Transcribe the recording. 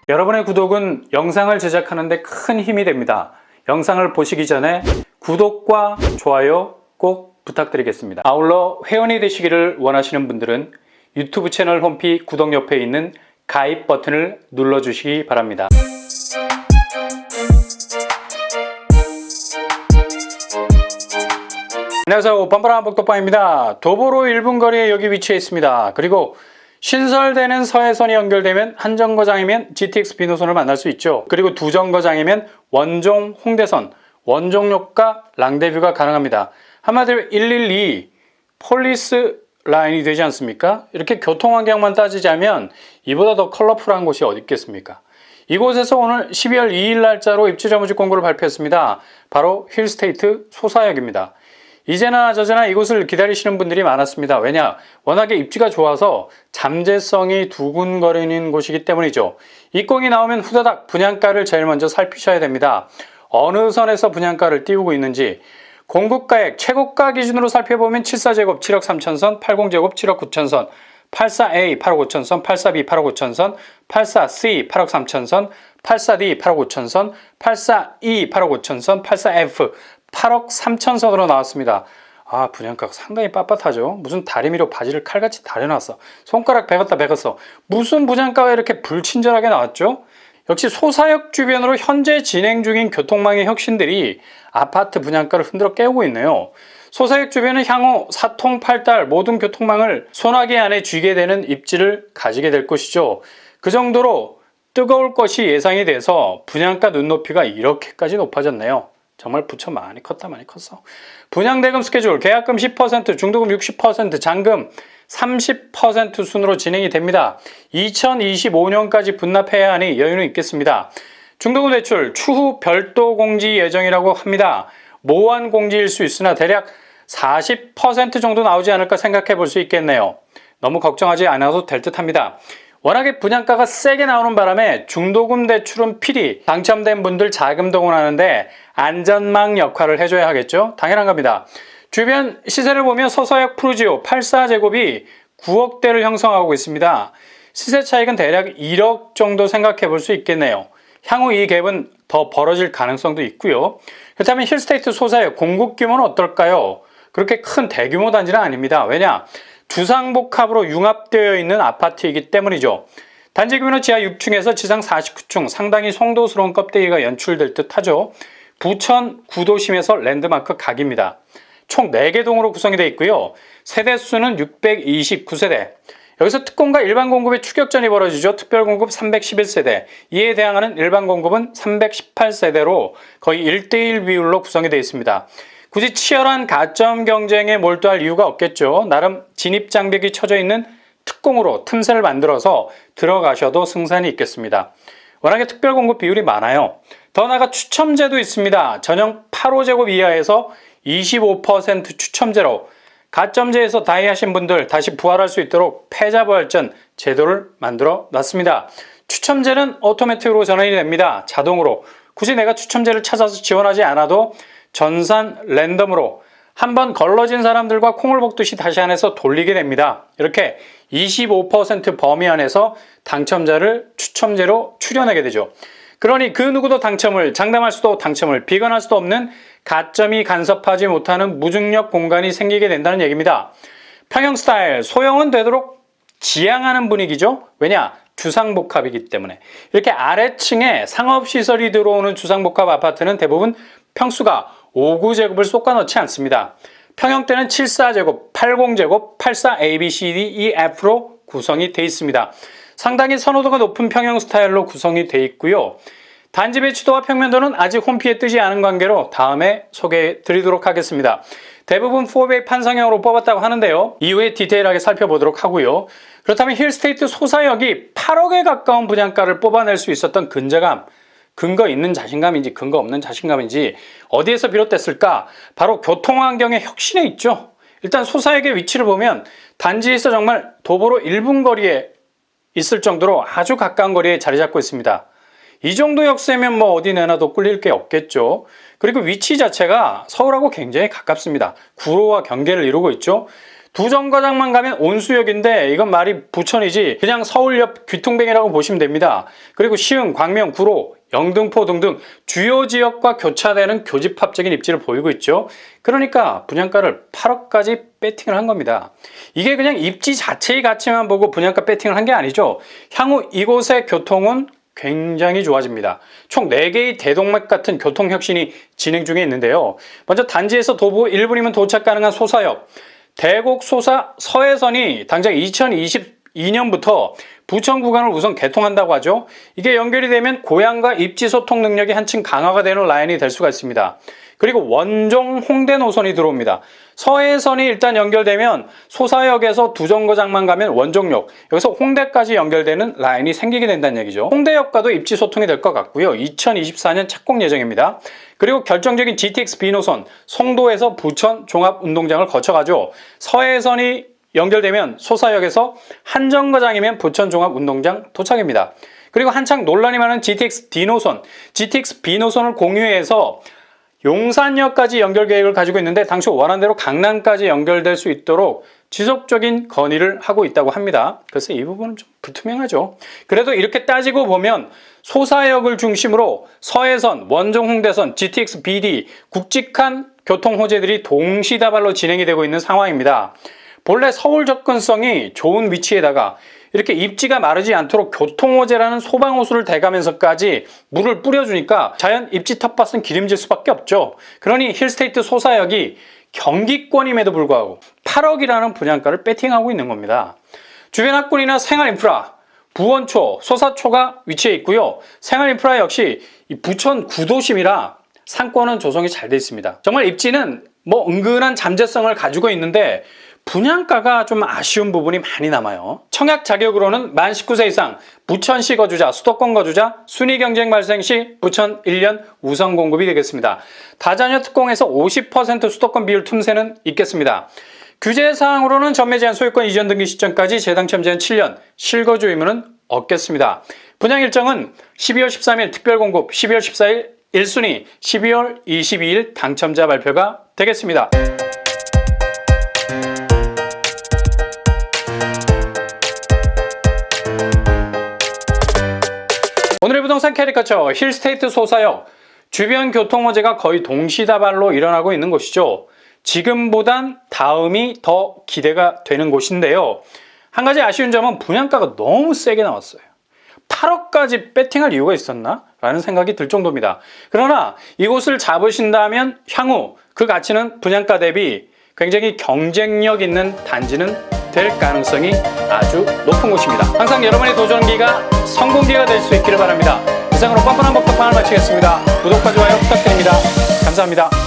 여러분의 구독은 영상을 제작하는 데 큰 힘이 됩니다. 영상을 보시기 전에 구독과 좋아요 꼭 부탁드리겠습니다. 아울러 회원이 되시기를 원하시는 분들은 유튜브 채널 홈피 구독 옆에 있는 가입 버튼을 눌러주시기 바랍니다. 안녕하세요. 뻔뻔한 복덕방입니다. 도보로 1분 거리에 여기 위치해 있습니다. 그리고 신설되는 서해선이 연결되면 한정거장이면 GTX 비노선을 만날 수 있죠. 그리고 두정거장이면 원종 홍대선, 원종역과 랑데뷰가 가능합니다. 한마디로 112 폴리스 라인이 되지 않습니까? 이렇게 교통환경만 따지자면 이보다 더 컬러풀한 곳이 어디 있겠습니까? 이곳에서 오늘 12월 2일 날짜로 입주 재무직 공고를 발표했습니다. 바로 힐스테이트 소사역입니다. 이제나 저제나 이곳을 기다리시는 분들이 많았습니다. 왜냐? 워낙에 입지가 좋아서 잠재성이 두근거리는 곳이기 때문이죠. 이 건이 나오면 후다닥 분양가를 제일 먼저 살피셔야 됩니다. 어느 선에서 분양가를 띄우고 있는지, 공급가액 최고가 기준으로 살펴보면 74제곱 7억 3천선, 80제곱 7억 9천선, 84A 8억 5천선, 84B 8억 5천선, 84C 8억 3천선, 84D 8억 5천선, 84E 8억 5천선, 84F 8억 3천선으로 나왔습니다. 아, 분양가가 상당히 빳빳하죠. 무슨 다리미로 바지를 칼같이 다려놨어. 손가락 베었다 베었어. 무슨 분양가가 이렇게 불친절하게 나왔죠? 역시 소사역 주변으로 현재 진행 중인 교통망의 혁신들이 아파트 분양가를 흔들어 깨우고 있네요. 소사역 주변은 향후 사통팔달 모든 교통망을 소나기 안에 쥐게 되는 입지를 가지게 될 것이죠. 그 정도로 뜨거울 것이 예상이 돼서 분양가 눈높이가 이렇게까지 높아졌네요. 정말 부처 많이 컸다 많이 컸어. 분양대금 스케줄 계약금 10%, 중도금 60%, 잔금 30% 순으로 진행이 됩니다. 2025년까지 분납해야 하니 여유는 있겠습니다. 중도금 대출 추후 별도 공지 예정이라고 합니다. 모환 공지일 수 있으나 대략 40% 정도 나오지 않을까 생각해 볼 수 있겠네요. 너무 걱정하지 않아도 될 듯 합니다. 워낙에 분양가가 세게 나오는 바람에 중도금 대출은 필히 당첨된 분들 자금 동원하는데 안전망 역할을 해줘야 하겠죠. 당연한 겁니다. 주변 시세를 보면 서서역 푸르지오 84제곱이 9억대를 형성하고 있습니다. 시세 차익은 대략 1억 정도 생각해 볼 수 있겠네요. 향후 이 갭은 더 벌어질 가능성도 있고요. 그렇다면 힐스테이트 소사역 공급 규모는 어떨까요? 그렇게 큰 대규모 단지는 아닙니다. 왜냐? 주상복합으로 융합되어 있는 아파트이기 때문이죠. 단지 규모는 지하 6층에서 지상 49층, 상당히 송도스러운 껍데기가 연출될 듯 하죠. 부천 구도심에서 랜드마크 각입니다. 총 4개 동으로 구성이 되어 있고요. 세대수는 629세대. 여기서 특공과 일반 공급의 추격전이 벌어지죠. 특별공급 311세대, 이에 대항하는 일반 공급은 318세대로 거의 1대1 비율로 구성이 되어 있습니다. 굳이 치열한 가점 경쟁에 몰두할 이유가 없겠죠. 나름 진입장벽이 쳐져 있는 특공으로 틈새를 만들어서 들어가셔도 승산이 있겠습니다. 워낙에 특별공급 비율이 많아요. 더 나아가 추첨제도 있습니다. 전용 8호제곱 이하에서 25% 추첨제로 가점제에서 다이하신 분들 다시 부활할 수 있도록 패자부활전 제도를 만들어 놨습니다. 추첨제는 오토매틱으로 전환이 됩니다. 자동으로. 굳이 내가 추첨제를 찾아서 지원하지 않아도 전산 랜덤으로 한번 걸러진 사람들과 콩을 볶듯이 다시 안에서 돌리게 됩니다. 이렇게 25% 범위 안에서 당첨자를 추첨제로 추려내게 되죠. 그러니 그 누구도 당첨을, 장담할 수도 당첨을, 비관할 수도 없는 가점이 간섭하지 못하는 무중력 공간이 생기게 된다는 얘기입니다. 평형 스타일, 소형은 되도록 지향하는 분위기죠. 왜냐? 주상복합이기 때문에. 이렇게 아래층에 상업시설이 들어오는 주상복합 아파트는 대부분 평수가 59제곱을 쏟아넣지 않습니다. 평형대는 74제곱, 80제곱, 84 A, B, C, D, E, F로 구성이 되어 있습니다. 상당히 선호도가 높은 평형 스타일로 구성이 되어 있고요. 단지 배치도와 평면도는 아직 홈피에 뜨지 않은 관계로 다음에 소개해 드리도록 하겠습니다. 대부분 4베이 판상형으로 뽑았다고 하는데요. 이후에 디테일하게 살펴보도록 하고요. 그렇다면 힐스테이트 소사역이 8억에 가까운 분양가를 뽑아낼 수 있었던 근거 있는 자신감인지 근거 없는 자신감인지 어디에서 비롯됐을까? 바로 교통환경의 혁신에 있죠. 일단 소사역의 위치를 보면 단지에서 정말 도보로 1분 거리에 있을 정도로 아주 가까운 거리에 자리 잡고 있습니다. 이 정도 역세면 뭐 어디 내놔도 꿀릴 게 없겠죠. 그리고 위치 자체가 서울하고 굉장히 가깝습니다. 구로와 경계를 이루고 있죠. 두정거장만 가면 온수역인데 이건 말이 부천이지 그냥 서울 옆 귀퉁뱅이라고 보시면 됩니다. 그리고 시흥, 광명, 구로, 영등포 등등 주요 지역과 교차되는 교집합적인 입지를 보이고 있죠. 그러니까 분양가를 8억까지 배팅을 한 겁니다. 이게 그냥 입지 자체의 가치만 보고 분양가 배팅을 한 게 아니죠. 향후 이곳의 교통은 굉장히 좋아집니다. 총 4개의 대동맥 같은 교통혁신이 진행 중에 있는데요. 먼저 단지에서 도보 1분이면 도착 가능한 소사역, 대곡 소사 서해선이 당장 2022년부터 부천 구간을 우선 개통한다고 하죠. 이게 연결이 되면 고향과 입지 소통 능력이 한층 강화가 되는 라인이 될 수가 있습니다. 그리고 원종 홍대 노선이 들어옵니다. 서해선이 일단 연결되면 소사역에서 두정거장만 가면 원종역, 여기서 홍대까지 연결되는 라인이 생기게 된다는 얘기죠. 홍대역과도 입지 소통이 될 것 같고요. 2024년 착공 예정입니다. 그리고 결정적인 GTX B노선, 송도에서 부천 종합운동장을 거쳐가죠. 서해선이 연결되면 소사역에서 한정거장이면 부천 종합운동장 도착입니다. 그리고 한창 논란이 많은 GTX D노선, GTX B노선을 공유해서 용산역까지 연결 계획을 가지고 있는데 당초 원안대로 강남까지 연결될 수 있도록 지속적인 건의를 하고 있다고 합니다. 그래서 이 부분은 좀 불투명하죠. 그래도 이렇게 따지고 보면 소사역을 중심으로 서해선, 원종 홍대선, GTX BD 굵직한 교통 호재들이 동시다발로 진행이 되고 있는 상황입니다. 본래 서울 접근성이 좋은 위치에다가 이렇게 입지가 마르지 않도록 교통호재라는 소방호수를 대가면서까지 물을 뿌려주니까 자연 입지 텃밭은 기름질 수밖에 없죠. 그러니 힐스테이트 소사역이 경기권임에도 불구하고 8억이라는 분양가를 배팅하고 있는 겁니다. 주변 학군이나 생활인프라, 부원초, 소사초가 위치해 있고요. 생활인프라 역시 부천 구도심이라 상권은 조성이 잘 돼 있습니다. 정말 입지는 은근한 잠재성을 가지고 있는데 분양가가 좀 아쉬운 부분이 많이 남아요. 청약 자격으로는 만 19세 이상, 부천시 거주자, 수도권 거주자, 순위 경쟁 발생 시 부천 1년 우선 공급이 되겠습니다. 다자녀 특공에서 50% 수도권 비율 틈새는 있겠습니다. 규제사항으로는 전매 제한 소유권 이전 등기 시점까지 재당첨 제한 7년, 실거주 의무는 없겠습니다. 분양 일정은 12월 13일 특별 공급, 12월 14일 1순위, 12월 22일 당첨자 발표가 되겠습니다. 오늘의 부동산 캐리커처 힐스테이트 소사역, 주변 교통호재가 거의 동시다발로 일어나고 있는 곳이죠. 지금보단 다음이 더 기대가 되는 곳인데요. 한 가지 아쉬운 점은 분양가가 너무 세게 나왔어요. 8억까지 배팅할 이유가 있었나? 라는 생각이 들 정도입니다. 그러나 이곳을 잡으신다면 향후 그 가치는 분양가 대비 굉장히 경쟁력 있는 단지는 될 가능성이 아주 높은 곳입니다. 항상 여러분의 도전기가 성공기가 될 수 있기를 바랍니다. 이상으로 뻔뻔한 법도판을 마치겠습니다. 구독과 좋아요 부탁드립니다. 감사합니다.